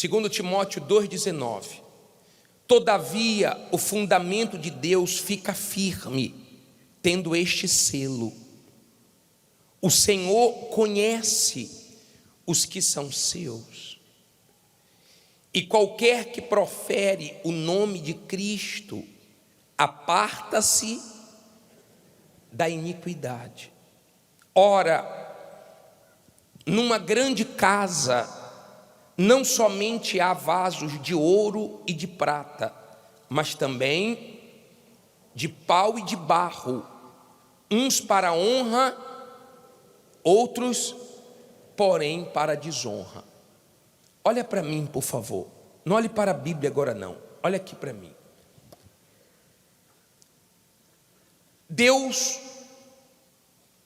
2 Timóteo 2,19. Todavia, o fundamento de Deus fica firme, tendo este selo: o Senhor conhece os que são seus, e qualquer que profere o nome de Cristo, aparta-se da iniquidade. Ora, numa grande casa, não somente há vasos de ouro e de prata, mas também de pau e de barro, uns para a honra, outros, porém, para a desonra. Olha para mim, por favor. Não olhe para a Bíblia agora não. Olha aqui para mim. Deus,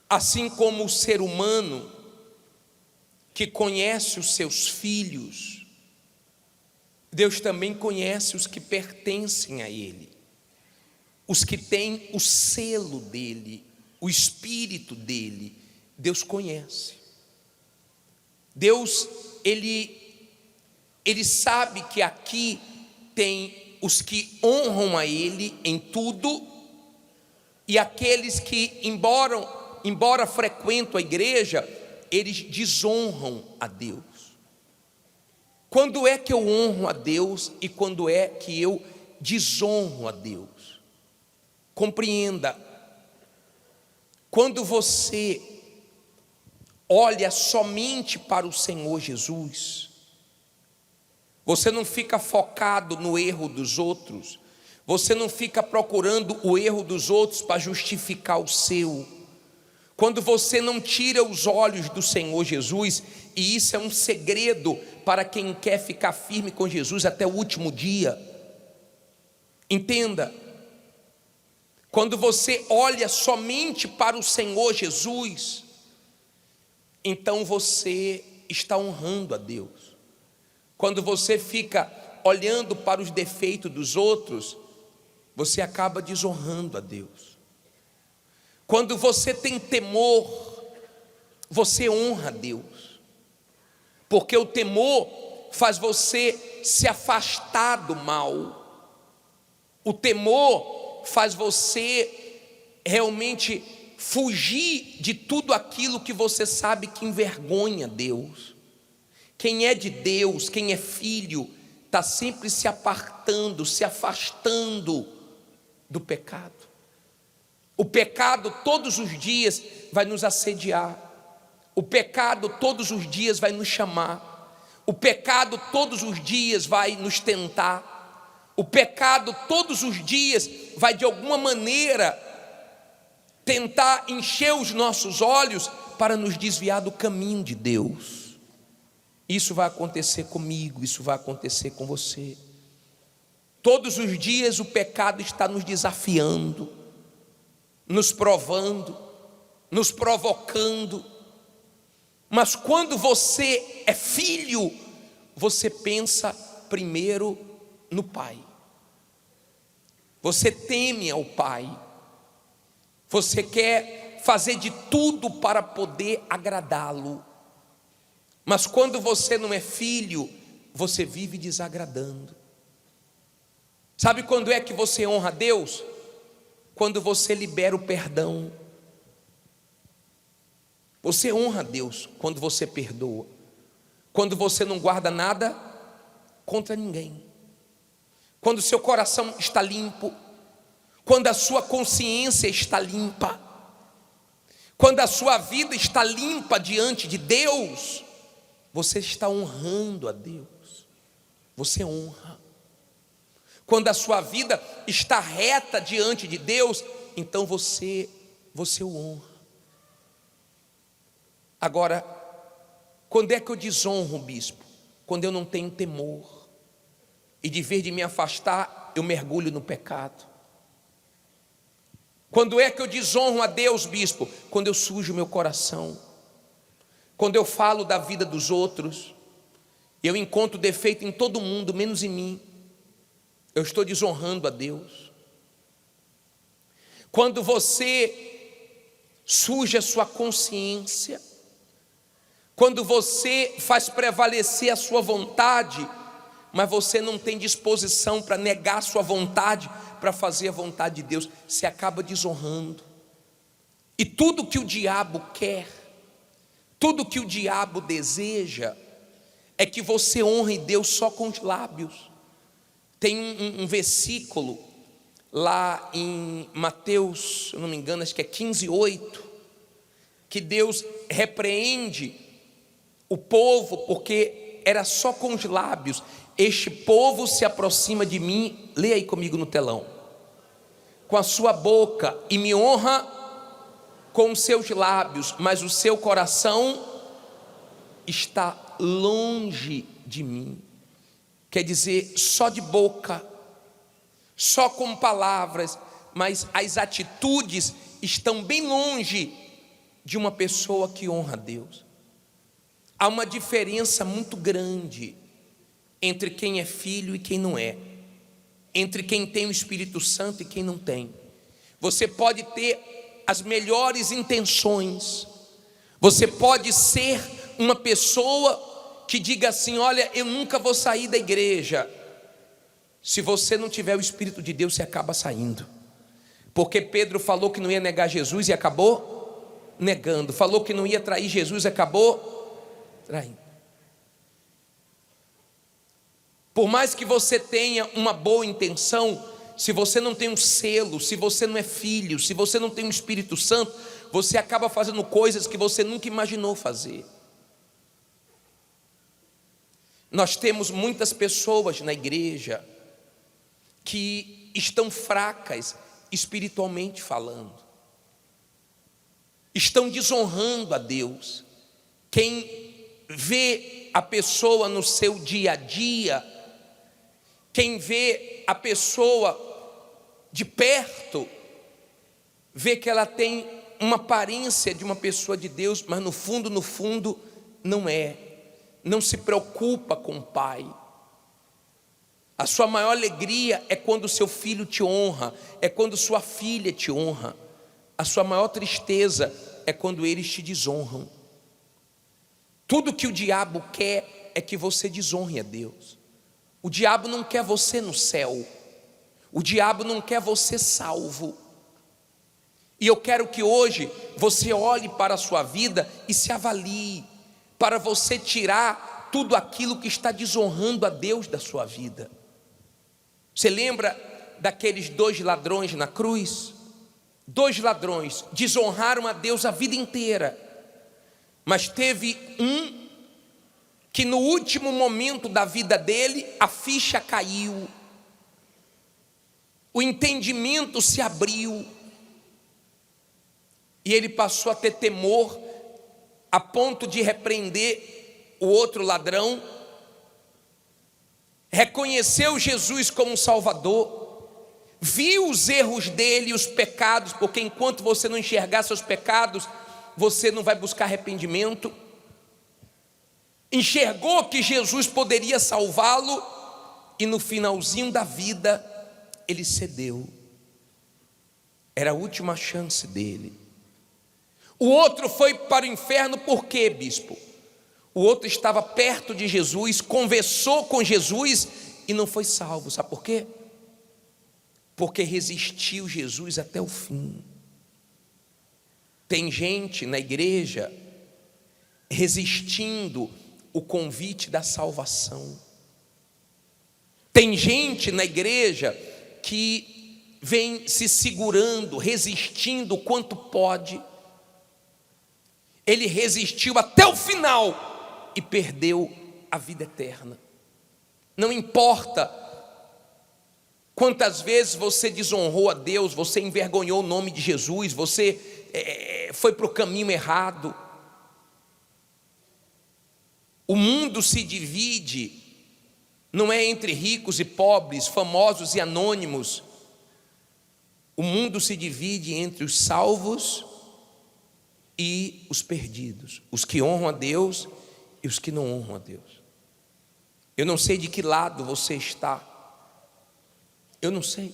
assim como o ser humano que conhece os seus filhos, Deus também conhece os que pertencem a Ele, os que têm o selo dEle, o Espírito dEle. Deus conhece. Deus, Ele sabe que aqui tem os que honram a Ele em tudo, e aqueles que, embora frequentam a igreja, eles desonram a Deus. Quando é que eu honro a Deus e quando é que eu desonro a Deus? Compreenda, quando você olha somente para o Senhor Jesus, você não fica focado no erro dos outros, você não fica procurando o erro dos outros para justificar o seu. Quando você não tira os olhos do Senhor Jesus, e isso é um segredo para quem quer ficar firme com Jesus até o último dia. Entenda, quando você olha somente para o Senhor Jesus, então você está honrando a Deus. Quando você fica olhando para os defeitos dos outros, você acaba desonrando a Deus. Quando você tem temor, você honra a Deus, porque o temor faz você se afastar do mal. O temor faz você realmente fugir de tudo aquilo que você sabe que envergonha Deus. Quem é de Deus, quem é filho, está sempre se apartando, se afastando do pecado. O pecado todos os dias vai nos assediar. O pecado todos os dias vai nos chamar. O pecado todos os dias vai nos tentar. O pecado todos os dias vai de alguma maneira tentar encher os nossos olhos para nos desviar do caminho de Deus. Isso vai acontecer comigo, isso vai acontecer com você. Todos os dias o pecado está nos desafiando, nos provando, nos provocando. Mas quando você é filho, você pensa primeiro no Pai. Você teme ao Pai. Você quer fazer de tudo para poder agradá-lo. Mas quando você não é filho, você vive desagradando. Sabe quando é que você honra a Deus? Quando você libera o perdão. Você honra a Deus quando você perdoa. Quando você não guarda nada contra ninguém. Quando seu coração está limpo. Quando a sua consciência está limpa. Quando a sua vida está limpa diante de Deus, você está honrando a Deus. Você honra. Quando a sua vida está reta diante de Deus, então você o honra. Agora, quando é que eu desonro o bispo? Quando eu não tenho temor, e de vez de me afastar, eu mergulho no pecado. Quando é que eu desonro a Deus, bispo? Quando eu sujo meu coração, quando eu falo da vida dos outros, eu encontro defeito em todo mundo, menos em mim. Eu estou desonrando a Deus. Quando você suja a sua consciência, quando você faz prevalecer a sua vontade mas você não tem disposição para negar sua vontade, para fazer a vontade de Deus, você acaba desonrando. E tudo que o diabo quer, tudo que o diabo deseja, é que você honre Deus só com os lábios. Tem um versículo lá em Mateus, se eu não me engano, acho que é 15:8, que Deus repreende o povo porque era só com os lábios. Este povo se aproxima de mim, leia aí comigo no telão, com a sua boca e me honra com os seus lábios, mas o seu coração está longe de mim. Quer dizer, só de boca, só com palavras, mas as atitudes estão bem longe de uma pessoa que honra a Deus. Há uma diferença muito grande entre quem é filho e quem não é, entre quem tem o Espírito Santo e quem não tem. Você pode ter as melhores intenções, você pode ser uma pessoa que diga assim: olha, eu nunca vou sair da igreja. Se você não tiver o Espírito de Deus, você acaba saindo, porque Pedro falou que não ia negar Jesus e acabou negando, falou que não ia trair Jesus e acabou traindo. Por mais que você tenha uma boa intenção, se você não tem um selo, se você não é filho, se você não tem um Espírito Santo, você acaba fazendo coisas que você nunca imaginou fazer. Nós temos muitas pessoas na igreja que estão fracas espiritualmente falando, estão desonrando a Deus. Quem vê a pessoa no seu dia a dia, quem vê a pessoa de perto, vê que ela tem uma aparência de uma pessoa de Deus, mas no fundo não é. Não se preocupa com o Pai. A sua maior alegria é quando seu filho te honra, é quando sua filha te honra. A sua maior tristeza é quando eles te desonram. Tudo que o diabo quer é que você desonre a Deus. O diabo não quer você no céu. O diabo não quer você salvo. E eu quero que hoje você olhe para a sua vida e se avalie, para você tirar tudo aquilo que está desonrando a Deus da sua vida. Você lembra daqueles 2 ladrões na cruz? 2 ladrões desonraram a Deus a vida inteira, mas teve um que no último momento da vida dele, a ficha caiu, o entendimento se abriu, e ele passou a ter temor, a ponto de repreender o outro ladrão, reconheceu Jesus como um Salvador, viu os erros dele e os pecados, porque enquanto você não enxergar seus pecados, você não vai buscar arrependimento. Enxergou que Jesus poderia salvá-lo, e no finalzinho da vida ele cedeu. Era a última chance dele. O outro foi para o inferno por quê, bispo? O outro estava perto de Jesus, conversou com Jesus e não foi salvo. Sabe por quê? Porque resistiu Jesus até o fim. Tem gente na igreja resistindo o convite da salvação. Tem gente na igreja que vem se segurando, resistindo o quanto pode. Ele resistiu até o final e perdeu a vida eterna. Não importa quantas vezes você desonrou a Deus, você envergonhou o nome de Jesus, você foi para o caminho errado. O mundo se divide, não é entre ricos e pobres, famosos e anônimos. O mundo se divide entre os salvos e os perdidos, os que honram a Deus e os que não honram a Deus. Eu não sei de que lado você está, eu não sei,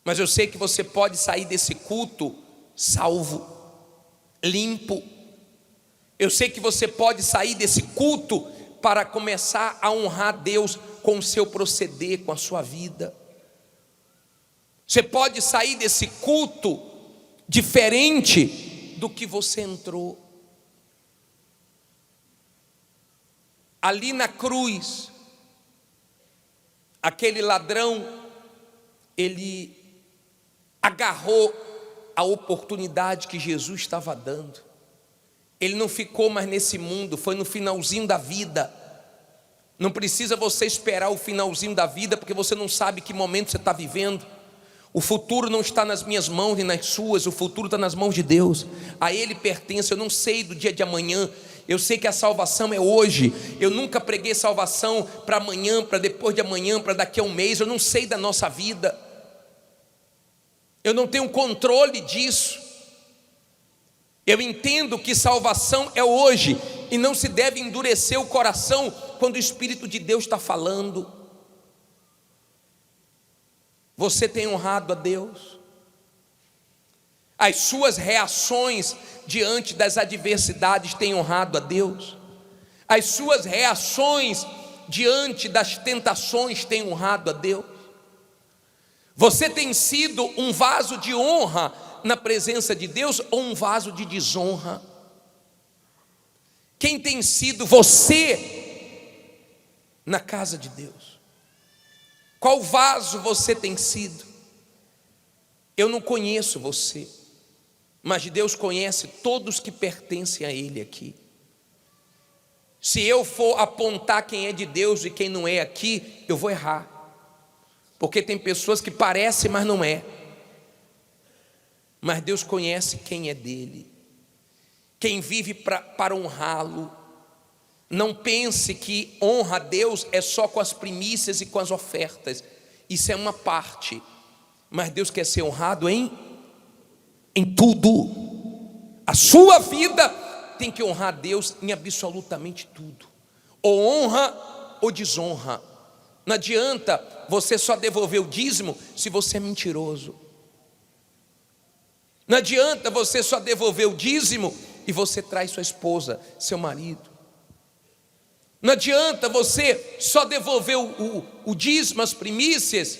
mas eu sei que você pode sair desse culto salvo, limpo. Eu sei que você pode sair desse culto para começar a honrar Deus com o seu proceder, com a sua vida. Você pode sair desse culto diferente do que você entrou. Ali na cruz, aquele ladrão, ele agarrou a oportunidade que Jesus estava dando. Ele não ficou mais nesse mundo, foi no finalzinho da vida. Não precisa você esperar o finalzinho da vida, porque você não sabe que momento você está vivendo. O futuro não está nas minhas mãos nem nas suas, o futuro está nas mãos de Deus. A Ele pertence. Eu não sei do dia de amanhã, eu sei que a salvação é hoje. Eu nunca preguei salvação para amanhã, para depois de amanhã, para daqui a um mês. Eu não sei da nossa vida, eu não tenho controle disso. Eu entendo que salvação é hoje, e não se deve endurecer o coração quando o Espírito de Deus está falando. Você tem honrado a Deus? As suas reações diante das adversidades têm honrado a Deus? As suas reações diante das tentações têm honrado a Deus? Você tem sido um vaso de honra na presença de Deus ou um vaso de desonra? Quem tem sido você na casa de Deus? Qual vaso você tem sido? Eu não conheço você, mas Deus conhece todos que pertencem a Ele aqui. Se eu for apontar quem é de Deus e quem não é aqui, eu vou errar, porque tem pessoas que parecem, mas não é. Mas Deus conhece quem é dele, quem vive para honrá-lo. Não pense que honra a Deus é só com as primícias e com as ofertas. Isso é uma parte, mas Deus quer ser honrado em tudo. A sua vida tem que honrar a Deus em absolutamente tudo. Ou honra ou desonra. Não adianta você só devolver o dízimo se você é mentiroso. Não adianta você só devolver o dízimo e você traz sua esposa, seu marido. Não adianta você só devolver o dízimo, as primícias,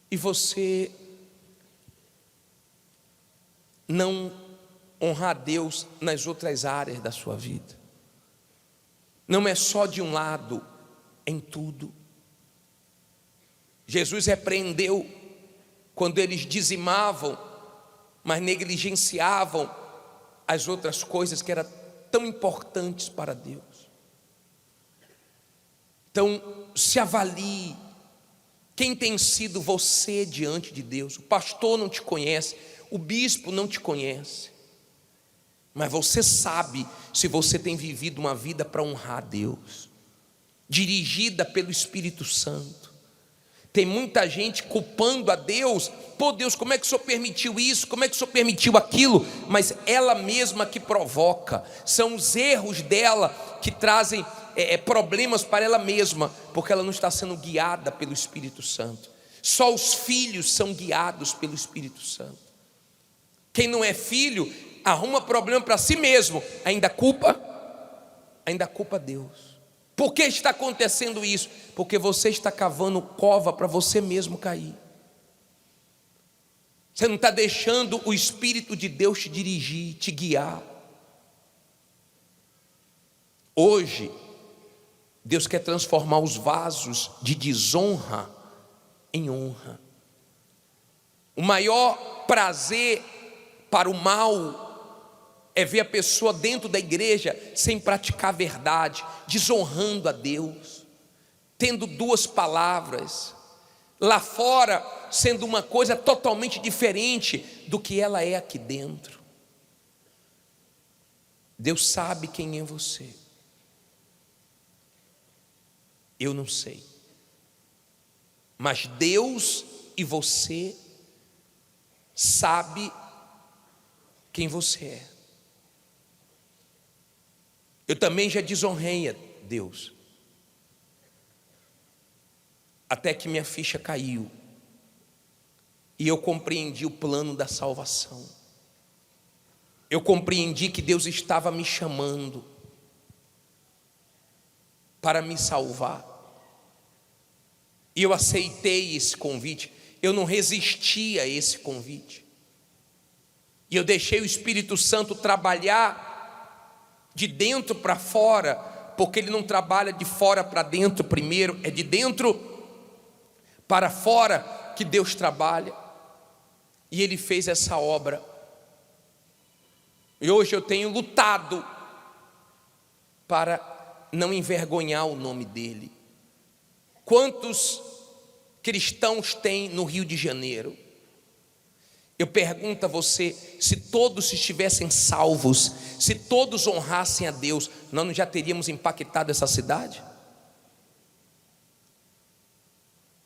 e você não honrar a Deus nas outras áreas da sua vida. Não é só de um lado, em tudo. Jesus repreendeu quando eles dizimavam, mas negligenciavam as outras coisas que eram tão importantes para Deus. Então, se avalie. Quem tem sido você diante de Deus? O pastor não te conhece, o bispo não te conhece, mas você sabe se você tem vivido uma vida para honrar a Deus, dirigida pelo Espírito Santo. Tem muita gente culpando a Deus. Pô, Deus, como é que o Senhor permitiu isso? Como é que o Senhor permitiu aquilo? Mas ela mesma que provoca. São os erros dela que trazem problemas para ela mesma, porque ela não está sendo guiada pelo Espírito Santo. Só os filhos são guiados pelo Espírito Santo. Quem não é filho arruma problema para si mesmo, ainda culpa Deus. Por que está acontecendo isso? Porque você está cavando cova para você mesmo cair. Você não está deixando o Espírito de Deus te dirigir, te guiar. Hoje, Deus quer transformar os vasos de desonra em honra. O maior prazer para o mal é ver a pessoa dentro da igreja sem praticar a verdade, desonrando a Deus, tendo duas palavras, lá fora sendo uma coisa totalmente diferente do que ela é aqui dentro. Deus sabe quem é você. Eu não sei, mas Deus e você sabe quem você é. Eu também já desonrei a Deus, até que minha ficha caiu e eu compreendi o plano da salvação. Eu compreendi que Deus estava me chamando para me salvar. E eu aceitei esse convite. Eu não resisti a esse convite. E eu deixei o Espírito Santo trabalhar de dentro para fora, porque Ele não trabalha de fora para dentro primeiro, é de dentro para fora que Deus trabalha. E Ele fez essa obra. E hoje eu tenho lutado para não envergonhar o nome dEle. Quantos cristãos tem no Rio de Janeiro? Eu pergunto a você, se todos estivessem salvos, se todos honrassem a Deus, nós não já teríamos impactado essa cidade?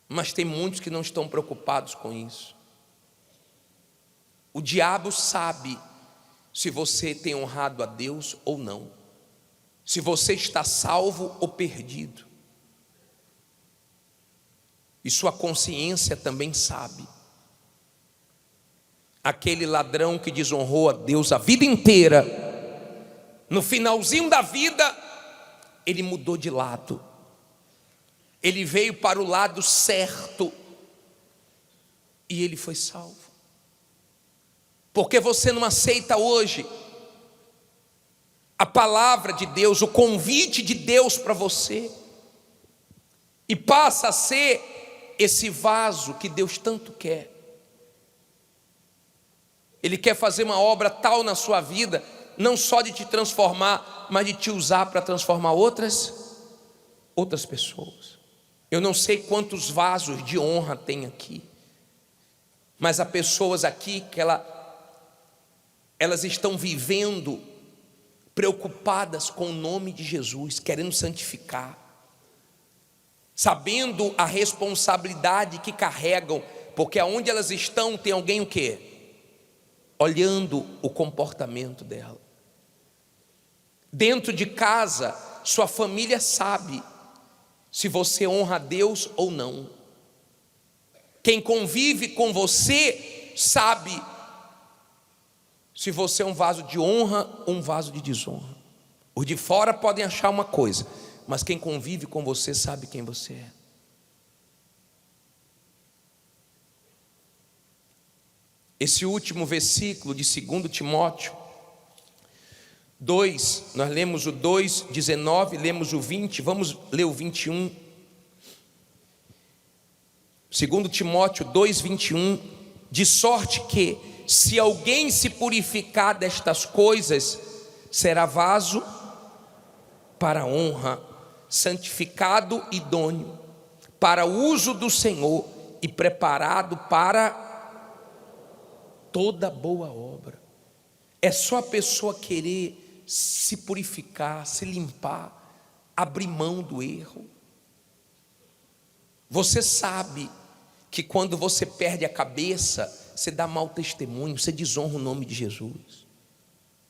Mas tem muitos que não estão preocupados com isso. O diabo sabe se você tem honrado a Deus ou não, se você está salvo ou perdido. E sua consciência também sabe. Aquele ladrão que desonrou a Deus a vida inteira, no finalzinho da vida, ele mudou de lado. Ele veio para o lado certo e ele foi salvo. Porque você não aceita hoje a palavra de Deus, o convite de Deus para você, e passa a ser esse vaso que Deus tanto quer. Ele quer fazer uma obra tal na sua vida, não só de te transformar, mas de te usar para transformar outras pessoas. Eu não sei quantos vasos de honra tem aqui, mas há pessoas aqui que elas estão vivendo preocupadas com o nome de Jesus, querendo santificar, sabendo a responsabilidade que carregam, porque aonde elas estão tem alguém o quê? Olhando o comportamento dela. Dentro de casa, sua família sabe se você honra a Deus ou não. Quem convive com você sabe se você é um vaso de honra ou um vaso de desonra. Os de fora podem achar uma coisa, mas quem convive com você sabe quem você é. Esse último versículo de 2 Timóteo 2, nós lemos o 2, 19, lemos o 20, vamos ler o 21. 2 Timóteo 2, 21, de sorte que, se alguém se purificar destas coisas, será vaso para honra, santificado, idôneo, para o uso do Senhor e preparado para toda boa obra. É só a pessoa querer se purificar, se limpar, abrir mão do erro. Você sabe que quando você perde a cabeça, você dá mau testemunho, você desonra o nome de Jesus.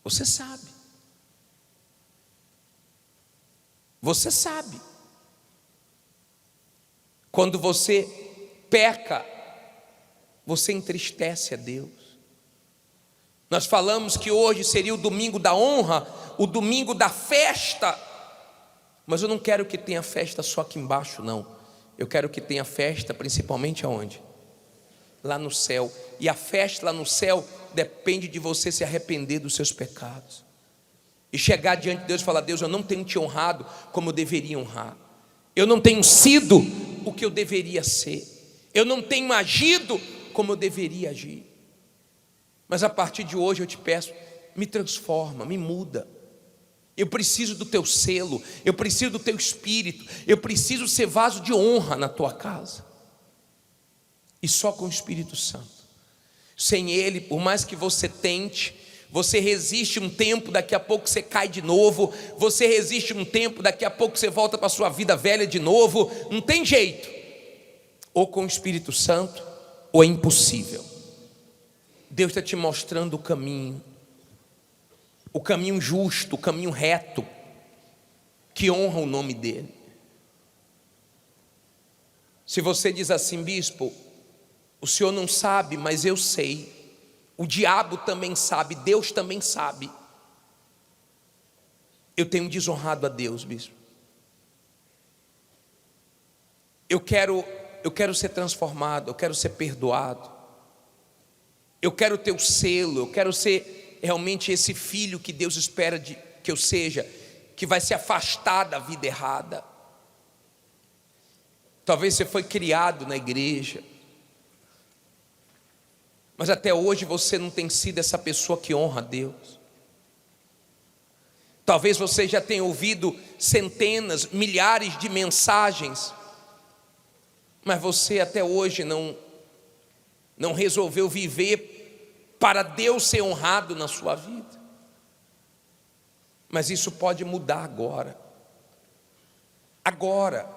Você sabe. Você sabe. Quando você peca, você entristece a Deus. Nós falamos que hoje seria o domingo da honra, o domingo da festa, mas eu não quero que tenha festa só aqui embaixo, não. Eu quero que tenha festa principalmente aonde? Lá no céu. E a festa lá no céu depende de você se arrepender dos seus pecados e chegar diante de Deus e falar: Deus, eu não tenho te honrado como eu deveria honrar, eu não tenho sido o que eu deveria ser, eu não tenho agido como eu deveria agir. Mas a partir de hoje eu te peço, me transforma, me muda. Eu preciso do teu selo, eu preciso do teu espírito, eu preciso ser vaso de honra na tua casa. E só com o Espírito Santo. Sem Ele, por mais que você tente, você resiste um tempo, daqui a pouco você cai de novo. Você resiste um tempo, daqui a pouco você volta para a sua vida velha de novo. Não tem jeito. Ou com o Espírito Santo, ou é impossível. Deus está te mostrando o caminho justo, o caminho reto, que honra o nome dEle. Se você diz assim: bispo, o senhor não sabe, mas eu sei, o diabo também sabe, Deus também sabe, eu tenho desonrado a Deus, bispo. Eu quero eu quero ser transformado, eu quero ser perdoado, eu quero ter o selo, eu quero ser realmente esse filho que Deus espera que eu seja, que vai se afastar da vida errada. Talvez você foi criado na igreja, mas até hoje você não tem sido essa pessoa que honra a Deus. Talvez você já tenha ouvido centenas, milhares de mensagens, mas você até hoje não resolveu viver para Deus ser honrado na sua vida. Mas isso pode mudar agora. Agora,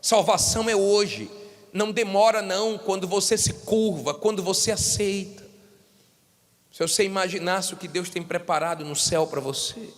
salvação é hoje. Não demora não, quando você se curva, quando você aceita. Se você imaginasse o que Deus tem preparado no céu para você.